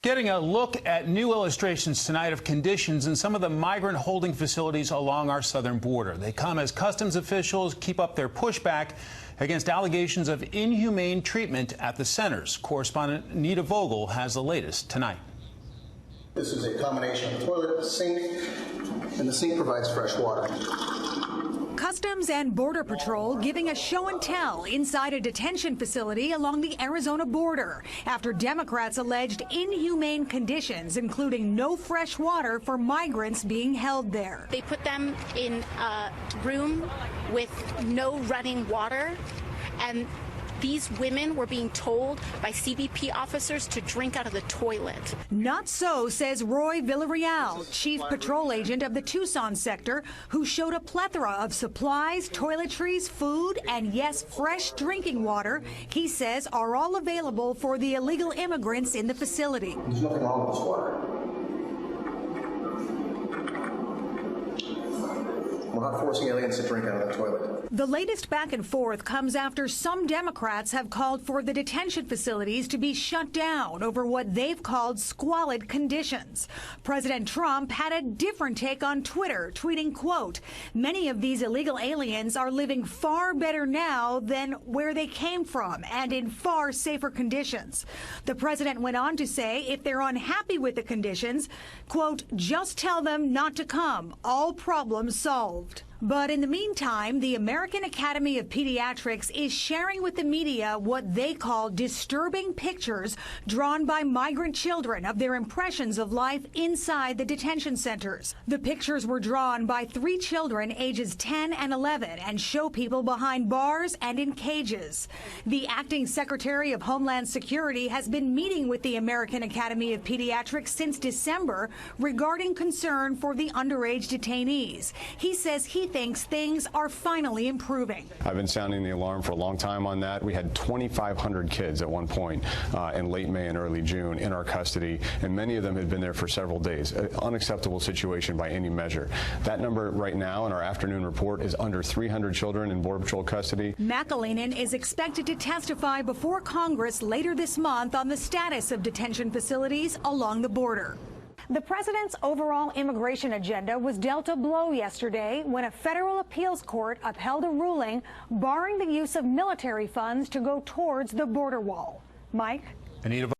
Getting a look at new illustrations tonight of conditions in some of the migrant holding facilities along our southern border. They come as customs officials keep up their pushback against allegations of inhumane treatment at the centers. Correspondent Anita Vogel has the latest tonight. This is a combination of toilet and sink, and the sink provides fresh water. Customs and Border Patrol giving a show and tell inside a detention facility along the Arizona border after Democrats alleged inhumane conditions, including no fresh water for migrants being held there. They put them in a room with no running water, and these women were being told by CBP officers to drink out of the toilet. Not so, says Roy Villarreal, chief patrol agent of the Tucson sector, who showed a plethora of supplies, toiletries, food, and yes, fresh drinking water, he says are all available for the illegal immigrants in the facility. There's nothing wrong with this water. We're not forcing aliens to drink out of the toilet. The latest back and forth comes after some Democrats have called for the detention facilities to be shut down over what they've called squalid conditions. President Trump had a different take on Twitter, tweeting, quote, "Many of these illegal aliens are living far better now than where they came from and in far safer conditions." The president went on to say if they're unhappy with the conditions, quote, "just tell them not to come. All problems solved." But in the meantime, the American Academy of Pediatrics is sharing with the media what they call disturbing pictures drawn by migrant children of their impressions of life inside the detention centers. The pictures were drawn by 3 children ages 10 and 11 and show people behind bars and in cages. The acting Secretary of Homeland Security has been meeting with the American Academy of Pediatrics since December regarding concern for the underage detainees. He says he thinks things are finally improving. I've been sounding the alarm for a long time on that. We had 2,500 kids at one point in late May and early June in our custody, and many of them had been there for several days. An unacceptable situation by any measure. That number right now in our afternoon report is under 300 children in Border Patrol custody. McAleenan is expected to testify before Congress later this month on the status of detention facilities along the border. The president's overall immigration agenda was dealt a blow yesterday when a federal appeals court upheld a ruling barring the use of military funds to go towards the border wall. Mike? Anita